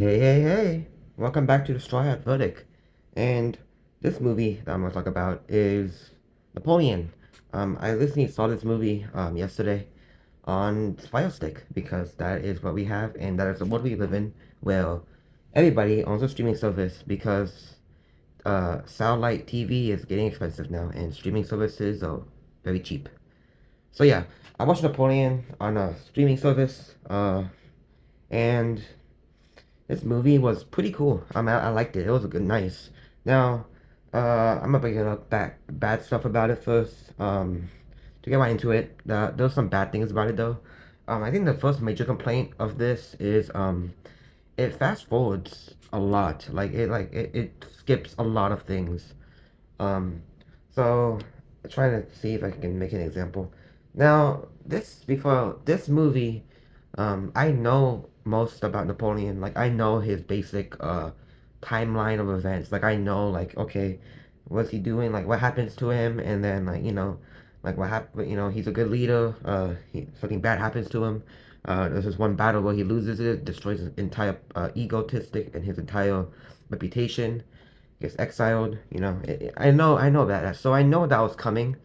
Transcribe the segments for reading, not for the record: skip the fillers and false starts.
Hey, hey, hey! Welcome back to the Straw Hat Verdict. And this movie that I'm going to talk about is Napoleon. I recently saw this movie yesterday on Fire Stick because that is what we have and that is the world we live in where everybody owns a streaming service because satellite TV is getting expensive now and streaming services are very cheap. So yeah, I watched Napoleon on a streaming service and this movie was pretty cool. I mean, I liked it. It was a good, nice. Now, I'm gonna bring up bad stuff about it first. To get right into it, there's some bad things about it though. I think the first major complaint of this is it fast forwards a lot. It skips a lot of things. Um, so trying to see if I can make an example. Now, before this movie, I know most about Napoleon. Like I know his basic timeline of events. Like I know like okay, what's he doing? Like what happens to him, and then like what happened. He's a good leader. Something bad happens to him. There's this one battle where he loses it, destroys his entire egotistic and his entire reputation, gets exiled. I know that. So I know that was coming.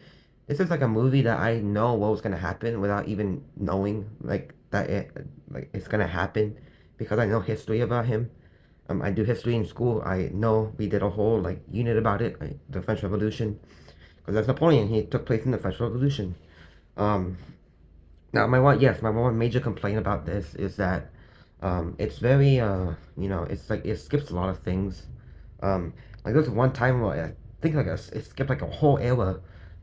This is like a movie that I know what was gonna happen without even knowing it's gonna happen because I know history about him. I do history in school. I know we did a whole like unit about it, like, the French Revolution, because that's Napoleon. He took place in the French Revolution. Um, Now my one major complaint about this is that it's very it's like it skips a lot of things. Um, like there's one time where I think it skipped like a whole era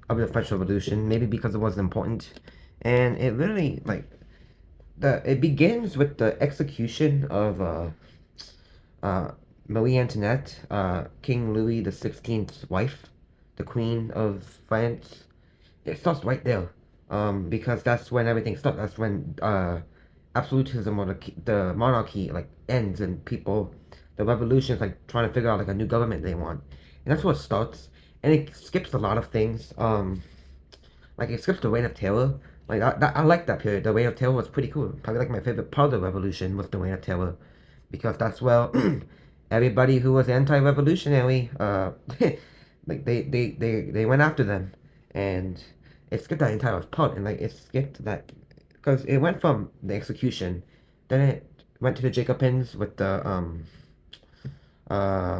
of the French Revolution, maybe because it wasn't important, and it really like it begins with the execution of uh, Marie Antoinette, King Louis the XVI wife, the Queen of France. It starts right there, because that's when everything starts. That's when absolutism or the monarchy like ends and the revolution is like trying to figure out like a new government they want, and that's where it starts. And it skips a lot of things. Like it skips the Reign of Terror. Like I like that period. The Reign of Terror was pretty cool. Probably like my favorite part of the revolution was the Reign of Terror, because that's where everybody who was anti-revolutionary, like they went after them, and it skipped that entire part, and like it skipped that because it went from the execution, then it went to the Jacobins with the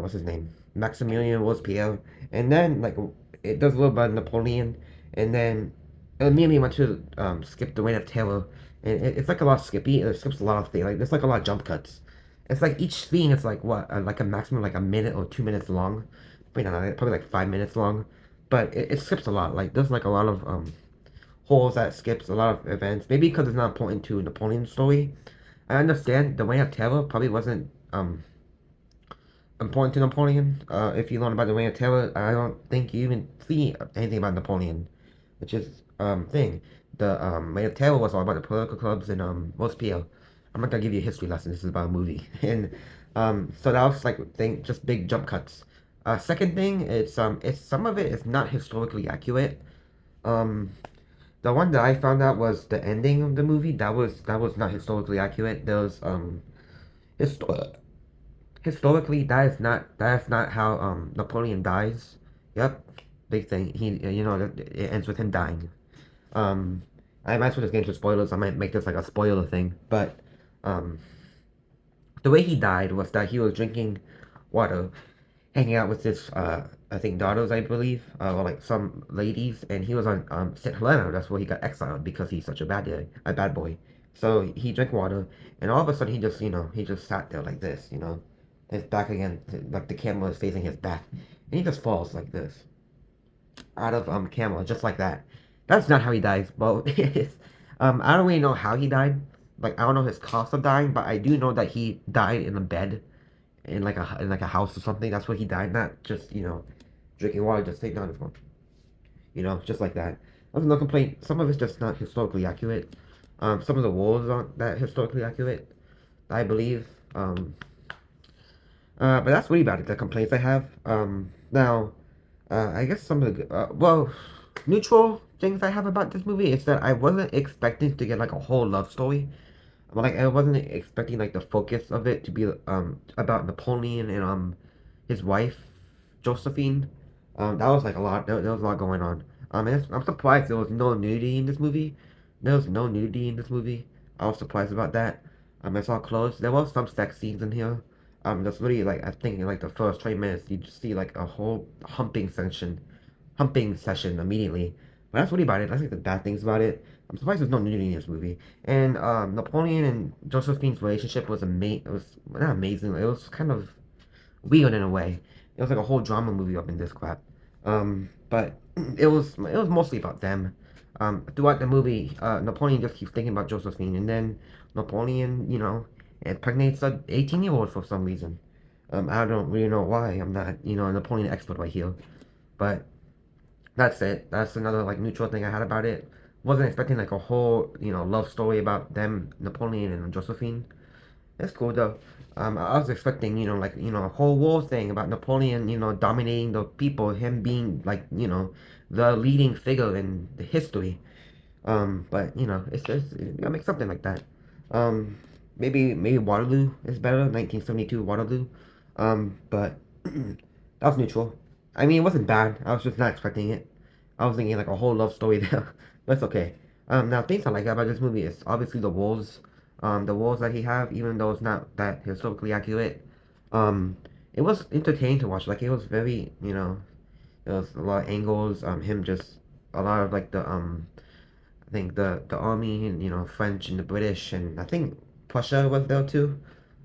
what's his name, Maximilian Robespierre, and then like it does a little bit of Napoleon, and then it immediately went to skip the Reign of Terror, and it's like a lot of skippy. It skips a lot of things. Like there's like a lot of jump cuts. It's like each scene is like what, like a maximum like a minute or 2 minutes long. Wait, no, probably like 5 minutes long, but it skips a lot. Like there's like a lot of holes that skips a lot of events. Maybe because it's not important to Napoleon's story. I understand the Reign of Terror probably wasn't important to Napoleon. If you learn about the Reign of Terror, I don't think you even see anything about Napoleon, which is thing. The Reign of Terror was all about the political clubs and Robespierre. I'm not gonna give you a history lesson. This is about a movie, and so that was like thing, just big jump cuts. Second thing, it's some of it is not historically accurate. Um, the one that I found out was the ending of the movie. That was not historically accurate. There was histo- historically that is not how Napoleon dies. Yep, big thing. It ends with him dying. Um, I might as well just get into spoilers. I might make this like a spoiler thing, but um, the way he died was that he was drinking water, hanging out with his I think daughters, I believe, or like some ladies, and he was on St. Helena. That's where he got exiled because he's such a bad boy. So he drank water, and all of a sudden he just sat there like this, his back again, like the camera is facing his back, and he just falls like this out of camera, just like that. That's not how he dies. Well, I don't really know how he died. Like I don't know his cause of dying, but I do know that he died in a bed in like a house or something. That's where he died, not just drinking water. Just take down his phone, just like that. That's no complaint. Some of it's just not historically accurate. Some of the wars aren't that historically accurate, I believe. But that's really about it. The complaints I have. Now, I guess some of the neutral things I have about this movie is that I wasn't expecting to get like a whole love story. Like I wasn't expecting like the focus of it to be about Napoleon and his wife Josephine. That was like a lot. There was a lot going on. And I'm surprised there was no nudity in this movie. There was no nudity in this movie. I was surprised about that. I saw clothes. There was some sex scenes in here. That's really like I think in like the first 20 minutes you just see like a whole humping session immediately. But that's really about it. That's like the bad things about it. I'm surprised there's no nudity in this movie. And Napoleon and Josephine's relationship was It was not amazing. It was kind of weird in a way. It was like a whole drama movie up in this crap. But it was mostly about them. Throughout the movie, Napoleon just keeps thinking about Josephine, and then Napoleon, impregnates an 18-year-old for some reason. I don't really know why. I'm not, a Napoleon expert right here, but that's it. That's another like neutral thing I had about it. Wasn't expecting like a whole, love story about them, Napoleon and Josephine. That's cool though. I was expecting, like, a whole war thing about Napoleon, dominating the people, him being like, the leading figure in the history. But it's just make something like that. Um, maybe Waterloo is better, 1972 Waterloo. But that was neutral. I mean, it wasn't bad. I was just not expecting it. I was thinking like a whole love story there. But it's okay. Now things I like about this movie is obviously the walls that he have, even though it's not that historically accurate. Um, it was entertaining to watch. Like it was very, there was a lot of angles. Him just a lot of like the I think the army and French and the British and I think Prussia was there too.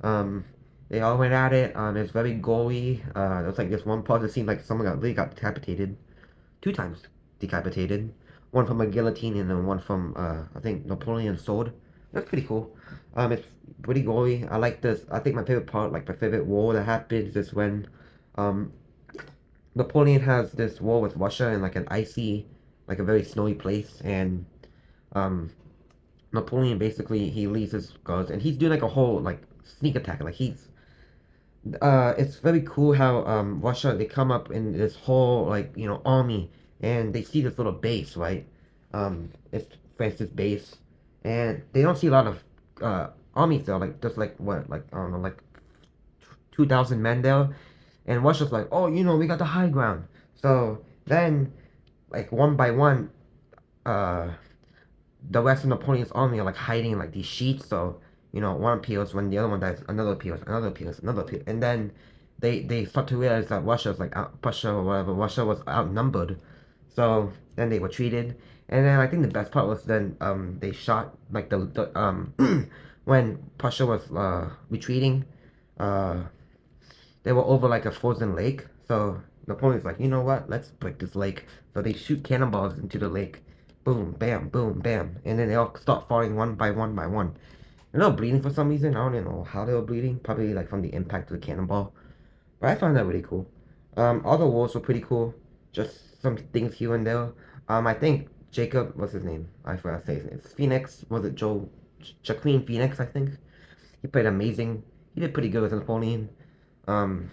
Um, they all went at it. It's very gory. There was like this one part that seemed like someone got decapitated two times, decapitated. One from a guillotine and then one from I think Napoleon's sword. That's pretty cool. It's pretty gory. I like this. I think my favorite part, like my favorite war that happens, is when um Napoleon has this war with Russia in like an icy, like a very snowy place, and um Napoleon basically he leaves his guards and he's doing like a whole like sneak attack. Like it's very cool how Russia they come up in this whole like army and they see this little base, right? It's France's base, and they don't see a lot of armies there, like just like what like I don't know like 2,000 men there, and Russia's like, oh, we got the high ground. So then like one by one, uh the rest of Napoleon's army are like hiding in like these sheets. So one appears when the other one dies, another appears, another appears, another appears, and then they start to realize that Russia's like Prussia or whatever. Russia was outnumbered, so then they retreated. And then I think the best part was then they shot like the when Prussia was retreating, uh they were over like a frozen lake. So Napoleon's like, you know what? Let's break this lake. So they shoot cannonballs into the lake. Boom, bam, boom, bam. And then they all start falling one by one by one. And they were bleeding for some reason. I don't even know how they were bleeding. Probably like from the impact of the cannonball. But I found that really cool. All the walls were pretty cool. Just some things here and there. I think Jacob, what's his name? I forgot to say his name. Phoenix, was it Joe? Joaquin Phoenix, I think. He played amazing. He did pretty good with Napoleon. Um,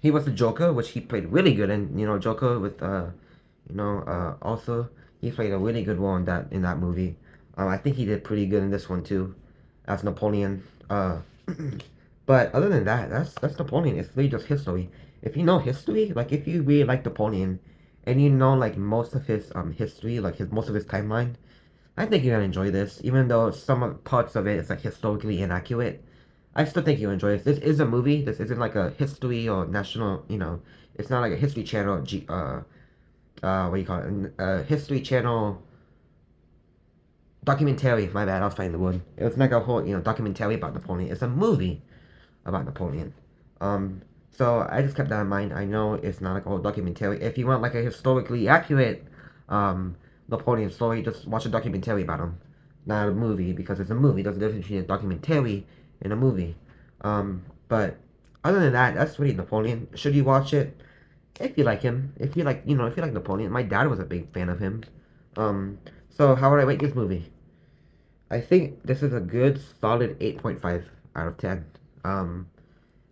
he was the Joker, which he played really good in. Joker with also he played a really good role in that movie. I think he did pretty good in this one too, as Napoleon. But other than that, that's Napoleon. It's really just history. If you know history, like if you really like Napoleon, and you know like most of his history, like his most of his timeline, I think you're gonna enjoy this. Even though some of parts of it is like historically inaccurate, I still think you'll enjoy this. This is a movie. This isn't like a history or national. It's not like a History Channel. What do you call it? History Channel documentary. My bad. I was finding the word. It was like a whole documentary about Napoleon. It's a movie about Napoleon. Um. So I just kept that in mind. I know it's not like a whole documentary. If you want like a historically accurate um Napoleon story, just watch a documentary about him, not a movie because it's a movie. There's a difference between a documentary and a movie. But other than that, that's really Napoleon. Should you watch it? If you like him, if you like Napoleon. My dad was a big fan of him. Um, so how would I rate this movie? I think this is a good, solid 8.5 out of 10. Um,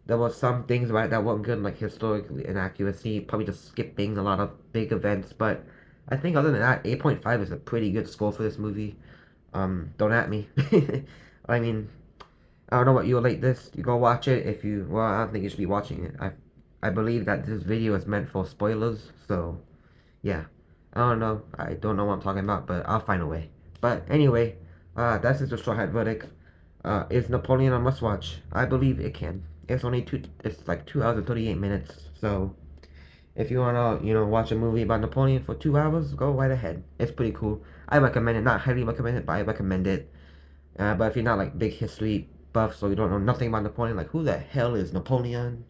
there were some things about it that weren't good, like historical inaccuracy, probably just skipping a lot of big events, but I think other than that, 8.5 is a pretty good score for this movie. Don't at me. I mean, I don't know what you'll rate this. You go watch it if you. Well, I don't think you should be watching it. I believe that this video is meant for spoilers, so yeah. I don't know. I don't know what I'm talking about, but I'll find a way. But anyway, that's just a straw hat verdict. Is Napoleon a must watch? I believe it can. It's only two. It's like 2 hours and 38 minutes. So if you wanna, watch a movie about Napoleon for 2 hours, go right ahead. It's pretty cool. I recommend it. Not highly recommend it, but I recommend it. But if you're not like big history buff, so you don't know nothing about Napoleon, like who the hell is Napoleon?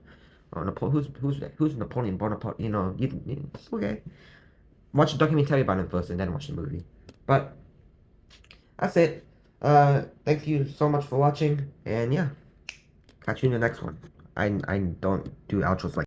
Or who's Napoleon Bonaparte? It's okay. Watch a documentary about him first, and then watch the movie. But that's it. Thank you so much for watching, and yeah, catch you in the next one. I don't do outros like